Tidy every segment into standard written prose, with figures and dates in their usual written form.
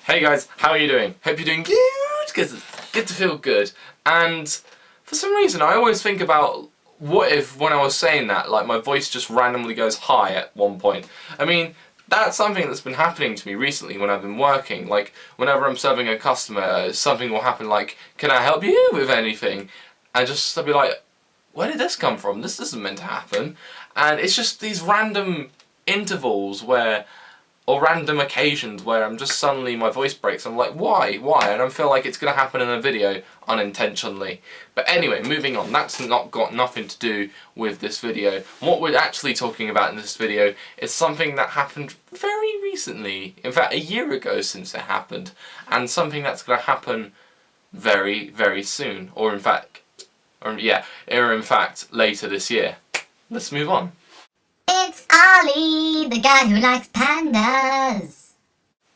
Hey guys, how are you doing? Hope you're doing good, because it's good to feel good. And for some reason I always think about what if when I was saying that, like my voice just randomly goes high at one point. I mean, that's something that's been happening to me recently when I've been working. Like whenever I'm serving a customer, something will happen like, can I help you with anything? And just I'll be like, where did this come from? This isn't meant to happen. And it's just these random intervals or random occasions where I'm just suddenly my voice breaks. I'm like, why? And I feel like it's going to happen in a video unintentionally. But anyway, moving on. That's not got nothing to do with this video. What we're actually talking about in this video is something that happened very recently. In fact, a year ago since it happened. And something that's going to happen very, very soon. Or in fact, later this year. Let's move on. It's Ollie, the guy who likes pandas.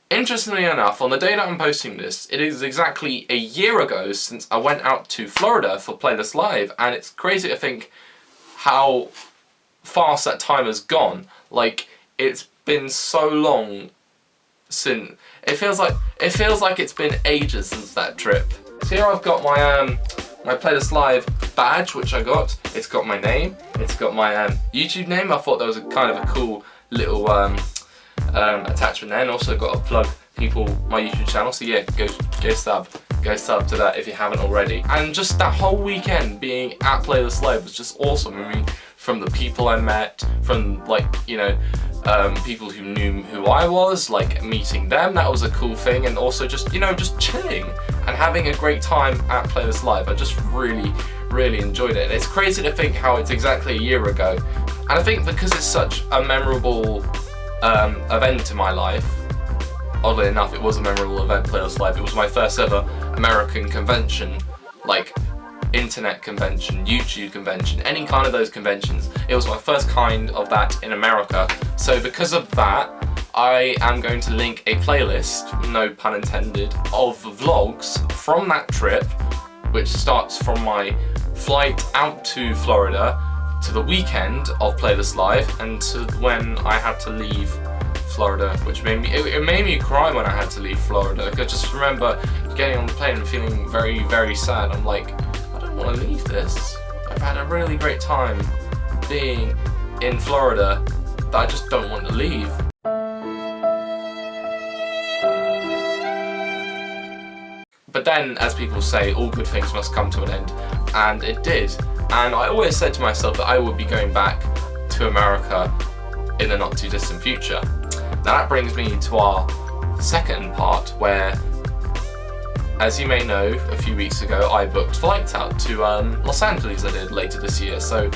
Interestingly enough, on the day that I'm posting this, it is exactly a year ago since I went out to Florida for Playlist Live, and it's crazy to think how fast that time has gone. Like, it's been so long since... It feels like it's been ages since that trip. So here I've got my Playlist Live badge, which I got. It's got my name, it's got my YouTube name. I thought that was a kind of a cool little attachment there, and also got to plug my YouTube channel. So yeah, go sub to that if you haven't already. And just that whole weekend being at Playlist Live was just awesome. I mean, from the people I met, from people who knew who I was, like meeting them, that was a cool thing, and also just chilling and having a great time at Playlist Live. I just really enjoyed it. It's crazy to think how it's exactly a year ago, and I think because it's such a memorable event in my life. Oddly enough, it was a memorable event, Playlist Live. It was my first ever American convention, like internet convention, YouTube convention, any kind of those conventions. It was my first kind of that in America. So because of that, I am going to link a playlist, no pun intended, of vlogs from that trip, which starts from my flight out to Florida to the weekend of Playlist Live and to when I had to leave Florida, which made me cry when I had to leave Florida. Like, I just remember getting on the plane and feeling very, very sad. I'm like, I don't want to leave this. I've had a really great time being in Florida that I just don't want to leave. But then, as people say, all good things must come to an end, and it did. And I always said to myself that I would be going back to America in the not too distant future. Now that brings me to our second part, where, as you may know, a few weeks ago I booked flights out to Los Angeles. I did later this year. So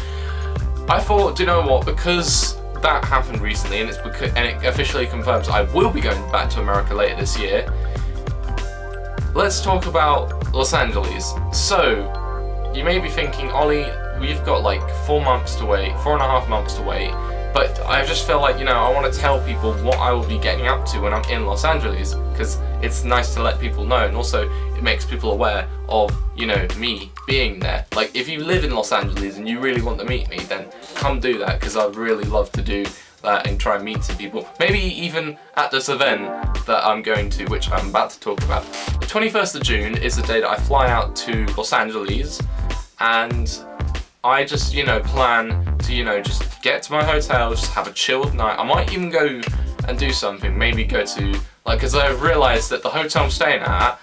I thought, do you know what? Because that happened recently, and it officially confirms I will be going back to America later this year. Let's talk about Los Angeles. So you may be thinking, Ollie, we've got like 4.5 months to wait. But I just feel like, I want to tell people what I will be getting up to when I'm in Los Angeles, because it's nice to let people know, and also it makes people aware of, me being there. Like, if you live in Los Angeles and you really want to meet me, then come do that, because I'd really love to do that and try and meet some people. Maybe even at this event that I'm going to, which I'm about to talk about. The 21st of June is the day that I fly out to Los Angeles, and I just, plan to, just get to my hotel, just have a chilled night. I might even go and do something, maybe go to, because I've realised that the hotel I'm staying at,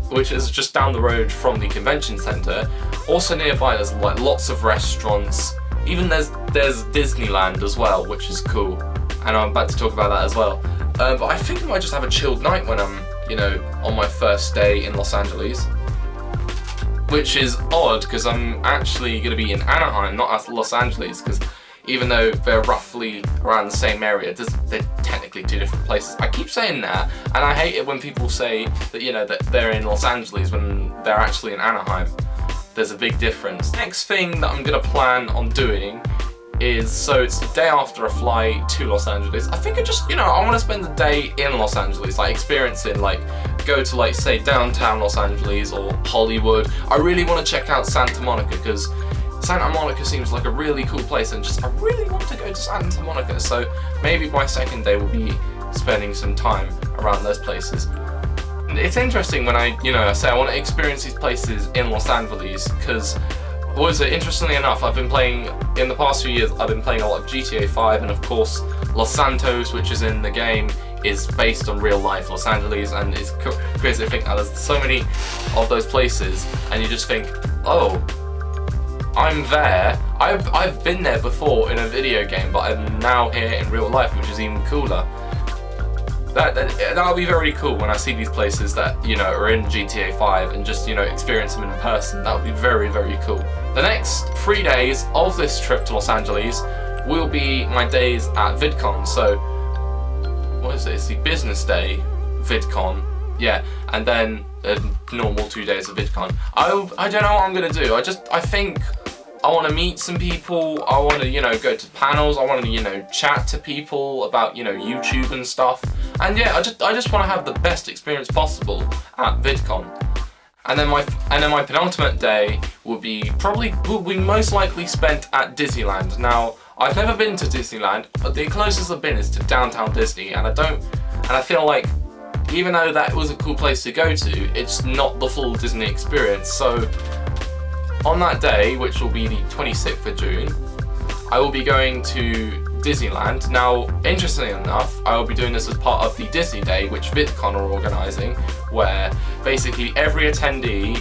which is just down the road from the convention centre, also nearby there's like lots of restaurants, even there's Disneyland as well, which is cool, and I'm about to talk about that as well. But I think I might just have a chilled night when I'm, on my first day in Los Angeles. Which is odd, because I'm actually going to be in Anaheim, not at Los Angeles, because even though they're roughly around the same area, they're technically two different places. I keep saying that, and I hate it when people say that, that they're in Los Angeles when they're actually in Anaheim. There's a big difference. Next thing that I'm going to plan on doing is, so it's the day after a flight to Los Angeles. I think I just, I want to spend the day in Los Angeles, like experiencing, like go to like say downtown Los Angeles or Hollywood. I really want to check out Santa Monica, because Santa Monica seems like a really cool place, and I really want to go to Santa Monica. So maybe my second day will be spending some time around those places. It's interesting when I say I want to experience these places in Los Angeles, because interestingly enough, I've been playing, in the past few years, I've been playing a lot of GTA 5, and of course Los Santos, which is in the game, is based on real life Los Angeles, and it's crazy to think that there's so many of those places, and you just think, oh, I'm there. I've been there before in a video game, but I'm now here in real life, which is even cooler. That'll be very cool when I see these places that, are in GTA 5 and just, experience them in person. That would be very, very cool. The next 3 days of this trip to Los Angeles will be my days at VidCon. So, what is it? It's the business day VidCon. Yeah, and then a normal 2 days of VidCon. I don't know what I'm gonna do. I think I want to meet some people. I want to, go to panels. I want to, chat to people about, YouTube and stuff. And yeah, I just want to have the best experience possible at VidCon. And then my penultimate day will be most likely spent at Disneyland. Now, I've never been to Disneyland, but the closest I've been is to Downtown Disney, and I feel like even though that was a cool place to go to, it's not the full Disney experience. So on that day, which will be the 26th of June, I will be going to Disneyland. Now, interestingly enough, I will be doing this as part of the Disney Day, which VidCon are organising, where basically every attendee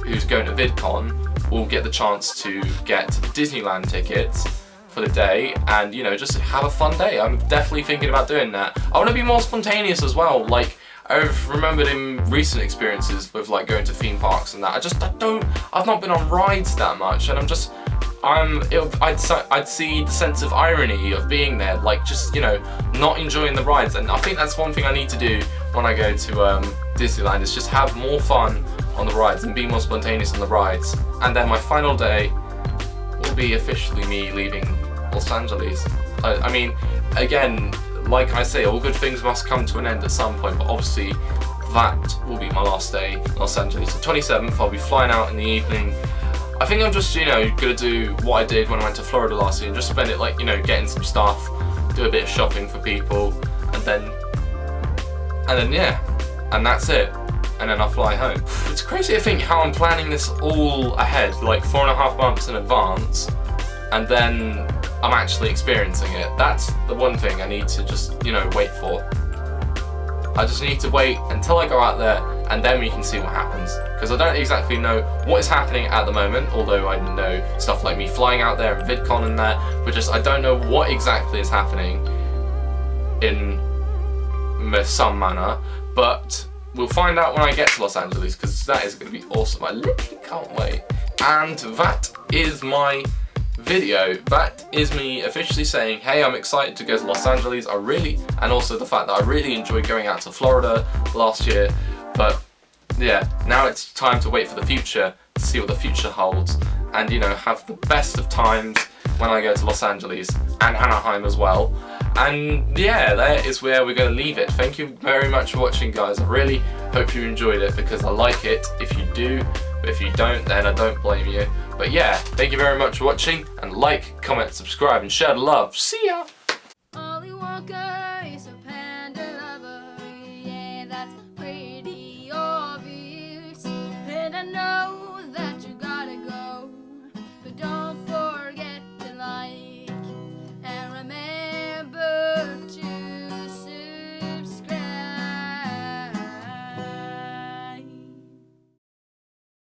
who's going to VidCon will get the chance to get Disneyland tickets for the day and, just have a fun day. I'm definitely thinking about doing that. I want to be more spontaneous as well. Like, I've remembered in recent experiences with like going to theme parks and that, I've not been on rides that much, and I'd see the sense of irony of being there, like just, not enjoying the rides. And I think that's one thing I need to do when I go to Disneyland, is just have more fun on the rides and be more spontaneous on the rides. And then my final day will be officially me leaving Los Angeles. I mean, again, like I say, all good things must come to an end at some point, but obviously that will be my last day in Los Angeles. The 27th, I'll be flying out in the evening. I think I'm just, gonna do what I did when I went to Florida last year and just spend it like, getting some stuff, do a bit of shopping for people, and then yeah, and that's it. And then I'll fly home. It's crazy to think how I'm planning this all ahead, like 4.5 months in advance, and then I'm actually experiencing it. That's the one thing I need to just, wait for. I just need to wait until I go out there, and then we can see what happens. Because I don't exactly know what is happening at the moment, although I know stuff like me flying out there and VidCon and that, but I don't know what exactly is happening in some manner. But we'll find out when I get to Los Angeles, because that is going to be awesome. I literally can't wait. And that is my video. That is me officially saying, hey, I'm excited to go to Los Angeles. And also the fact that I really enjoyed going out to Florida last year. But yeah, now it's time to wait for the future, to see what the future holds, and have the best of times when I go to Los Angeles and Anaheim as well. And yeah, that is where we're going to leave it. Thank you very much for watching, guys. I really hope you enjoyed it, because I like it if you do, but if you don't, then I don't blame you. But yeah, thank you very much for watching, and like, comment, subscribe, and share the love. See ya!